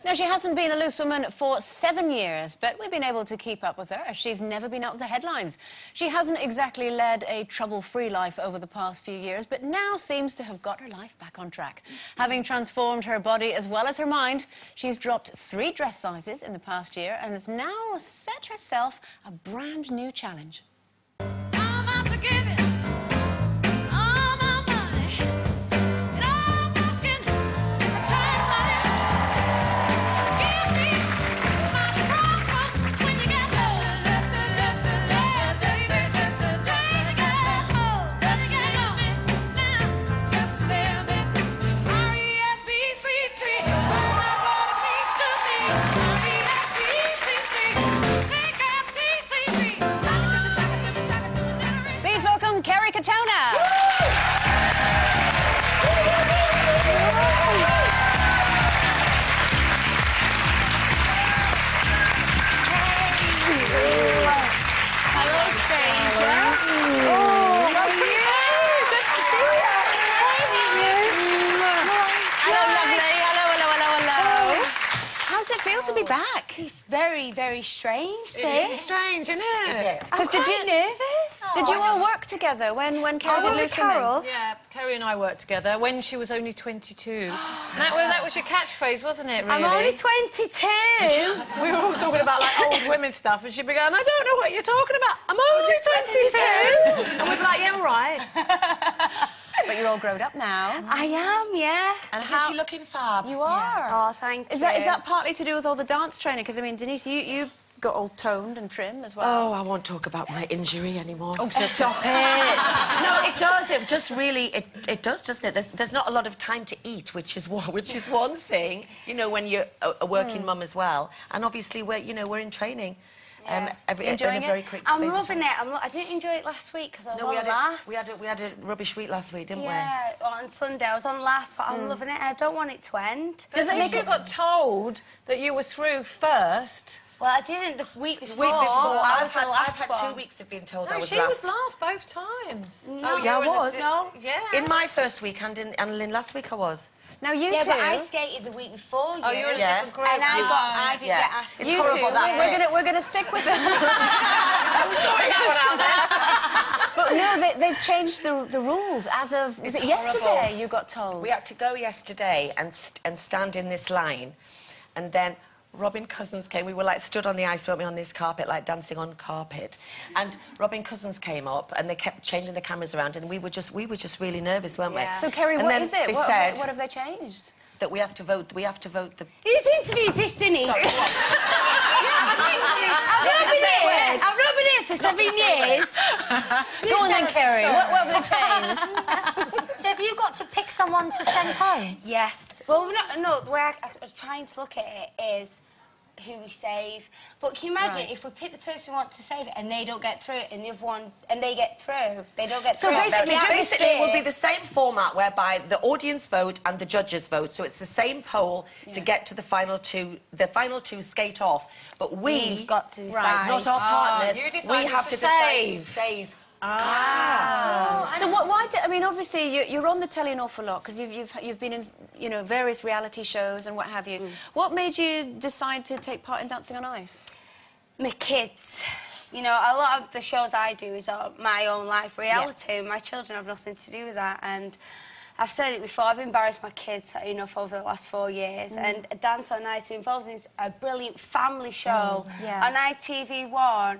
Now, she hasn't been a loose woman for 7 years, but we've been able to keep up with her as she's never been out of the headlines. She hasn't exactly led a trouble-free life over the past few years, but now seems to have got her life back on track. Having transformed her body as well as her mind, she's dropped 3 dress sizes in the past year and has now set herself a brand new challenge. Katona. Hello, stranger. Oh, welcome back. Good to see you. Hello, lovely. Hello. How does it feel to be back? It's very, very strange, this. It is strange, isn't it? Is it? I'm quite nervous. Did you all work together when Kerry did Loose Women? Yeah, Kerry and I worked together when she was only 22. that was your catchphase, wasn't it, really? I'm only 22. We were all talking about, like, old women stuff, and she'd be going, I don't know what you're talking about. I'm only 22. And we'd be like, yeah, all right. But you're all grown up now. I am, yeah. And how... Is she looking fab? You are. Yeah. Oh, thank you. Is that partly to do with all the dance training? Because, I mean, Denise, you got all toned and trim as well. Oh, I won't talk about my injury anymore. Oh, stop it! No, it does. It just really, it does, doesn't it? There's not a lot of time to eat, which is one thing. You know, when you're a working mum as well, and obviously we're in training. Yeah. Enjoying it? Very quick I'm loving it. I didn't enjoy it last week because I was on last. We had a rubbish week last week, didn't we? Yeah, on Sunday I was on last, but I'm loving it. I don't want it to end. Does it make you got told that you were through first? Well, I didn't the week before. I've had 2 weeks of being told I was last. No, she was last both times. No, yeah, I was. Yeah. In my first week and in last week I was. Now you two. Yeah, but I skated the week before you. Oh, you were in a different group. And I didn't get asked. It's horrible. We're gonna stick with them. We're sorting that one out there. But no, they've changed the rules as of was it yesterday? You got told. We had to go yesterday and stand in this line, and then Robin Cousins came. We were like stood on the ice, weren't we, on this carpet, like dancing on carpet. And Robin Cousins came up, and they kept changing the cameras around, and we were just really nervous, weren't we? So Kerry, and what is it? What have they changed? That we have to vote. We have to vote the. Whose interview is this, Denise? I've not been here for 7 years. Go on then, Kerry. What have they changed? So have you got to pick someone to send home? Yes. Well, no, the way I'm trying to look at it is who we save. But can you imagine if we pick the person we want to save it and they don't get through it, and the other one, and they get through, they don't get through. So basically it will be the same format whereby the audience vote and the judges vote. So it's the same poll to get to the final two. The final two skate off, but we've got to decide. Not our partners. You decided we have to decide who stays. So why I mean, obviously you're on the telly an awful lot because you've been in various reality shows and what have you. What made you decide to take part in Dancing on Ice? My kids. You know, a lot of the shows I do is my own life reality. My children have nothing to do with that, and I've said it before, I've embarrassed my kids enough over the last 4 years, and Dance on Ice, we're involved in a brilliant family show on ITV1.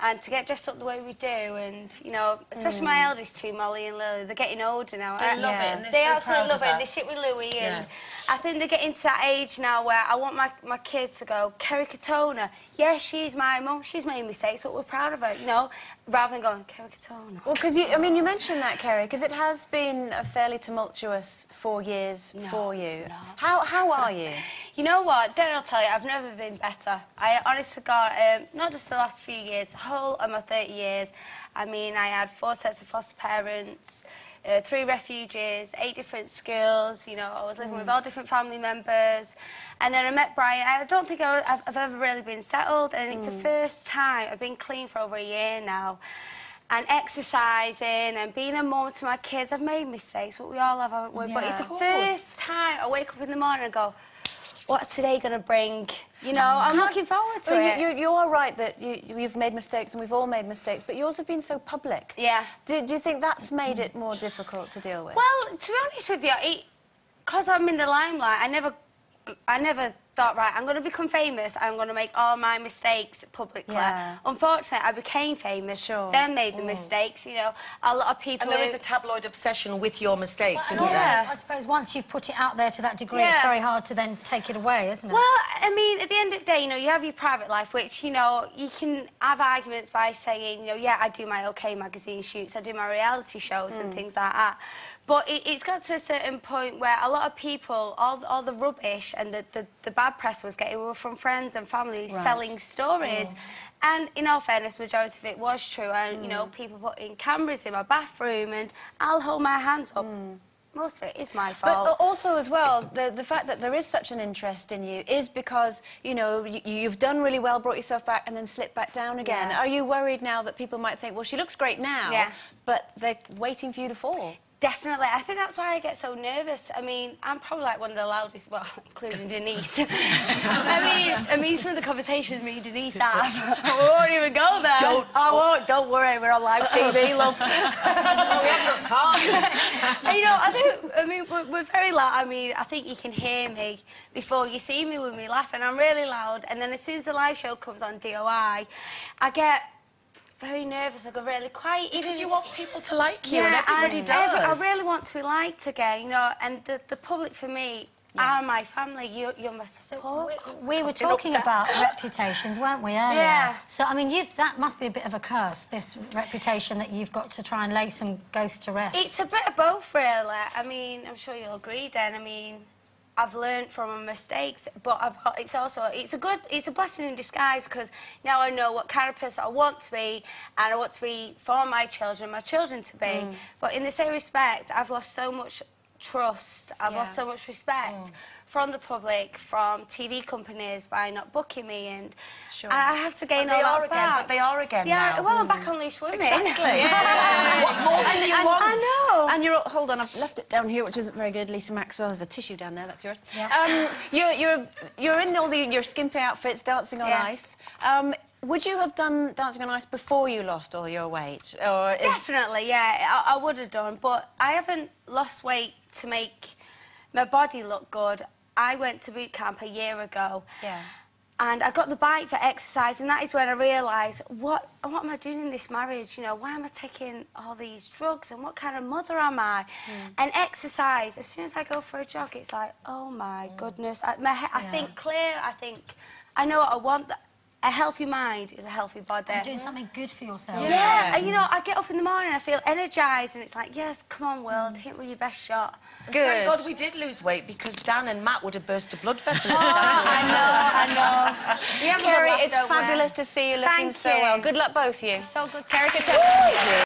And to get dressed up the way we do, and, you know, especially my eldest two, Molly and Lily, they're getting older now. They love it, and they absolutely love it. They sit with Louis, and I think they get into that age now where I want my kids to go, Kerry Katona, yeah, she's my mum, she's made mistakes, but we're proud of her, you know, rather than going, Kerry Katona. Well, because you mentioned that, Kerry, because it has been a fairly tumultuous 4 years for you. It's not. How are you? You know what, then I'll tell you, I've never been better. I honestly got, not just the last few years, the whole of my 30 years. I mean, I had 4 sets of foster parents, 3 refugees, 8 different schools, you know, I was living with all different family members. And then I met Brian. I don't think I've ever really been settled, and it's the first time. I've been clean for over a year now. And exercising and being a mum to my kids. I've made mistakes, but we all have, haven't we? But it's the first time I wake up in the morning and go, what's today going to bring? You know, I'm looking forward to it. You are right that you've made mistakes, and we've all made mistakes, but yours have been so public. Yeah. Do you think that's made it more difficult to deal with? Well, to be honest with you, because I'm in the limelight, I never thought, right, I'm going to become famous, I'm going to make all my mistakes publicly. Yeah. Unfortunately, I became famous, then made the mistakes, you know. A lot of people... And there is a tabloid obsession with your mistakes, isn't there? Yeah. I suppose once you've put it out there to that degree, it's very hard to then take it away, isn't it? Well, I mean, at the end of the day, you know, you have your private life, which, you know, you can have arguments by saying, you know, yeah, I do my OK magazine shoots, I do my reality shows and things like that. But it's got to a certain point where a lot of people, all the rubbish and the bad press was getting were from friends and family selling stories. And in all fairness, majority of it was true. And, you know, people putting cameras in my bathroom and I'll hold my hands up. Most of it is my fault. But also, as well, the fact that there is such an interest in you is because, you know, you've done really well, brought yourself back and then slipped back down again. Are you worried now that people might think, well, she looks great now, but they're waiting for you to fall? Definitely. I think that's why I get so nervous. I mean, I'm probably like one of the loudest, well, including Denise. I mean, some of the conversations me and Denise have, I won't even go there. Don't worry, we're on live TV, love. We haven't got time. And, you know, I mean, we're very loud. I mean, I think you can hear me before you see me with me laughing. I'm really loud. And then as soon as the live show comes on DOI, I get very nervous. I go really quiet. Because you want people to like you, and everybody does. I really want to be liked again, you know, and the public for me are my family. You're my support. We were talking about reputations, weren't we, earlier? Yeah. So, I mean, that must be a bit of a curse, this reputation that you've got to try and lay some ghosts to rest. It's a bit of both, really. I mean, I'm sure you'll agree, Dan. I mean, I've learned from my mistakes, but it's a blessing in disguise, because now I know what kind of person I want to be, and I want to be for my children to be. But in the same respect, I've lost so much trust, I've lost so much respect from the public, from TV companies by not booking me, and I have to gain all that back. But they are again now. Well, I'm back on loose swimming. Exactly. What more do you want? I know. And hold on, I've left it down here, which isn't very good. Lisa Maxwell, there's a tissue down there, that's yours. Yeah. You're in all your skimpy outfits, dancing on ice. Would you have done dancing on ice before you lost all your weight? Or Definitely, yeah, I would have done, but I haven't lost weight to make my body look good. I went to boot camp a year ago. And I got the bike for exercise, and that is when I realised, what am I doing in this marriage? You know, why am I taking all these drugs, and what kind of mother am I? And exercise, as soon as I go for a jog, it's like, oh my goodness. I think clear, I know what I want. A healthy mind is a healthy body. You're doing something good for yourself. Yeah, and you know, I get up in the morning, I feel energised, and it's like, yes, come on, world, hit with your best shot. Good. Thank God we did lose weight, because Dan and Matt would have burst a blood vessel. I know. Kerry, it's fabulous to see you looking so well. Good luck, both of you. So good. Kerry, Katona.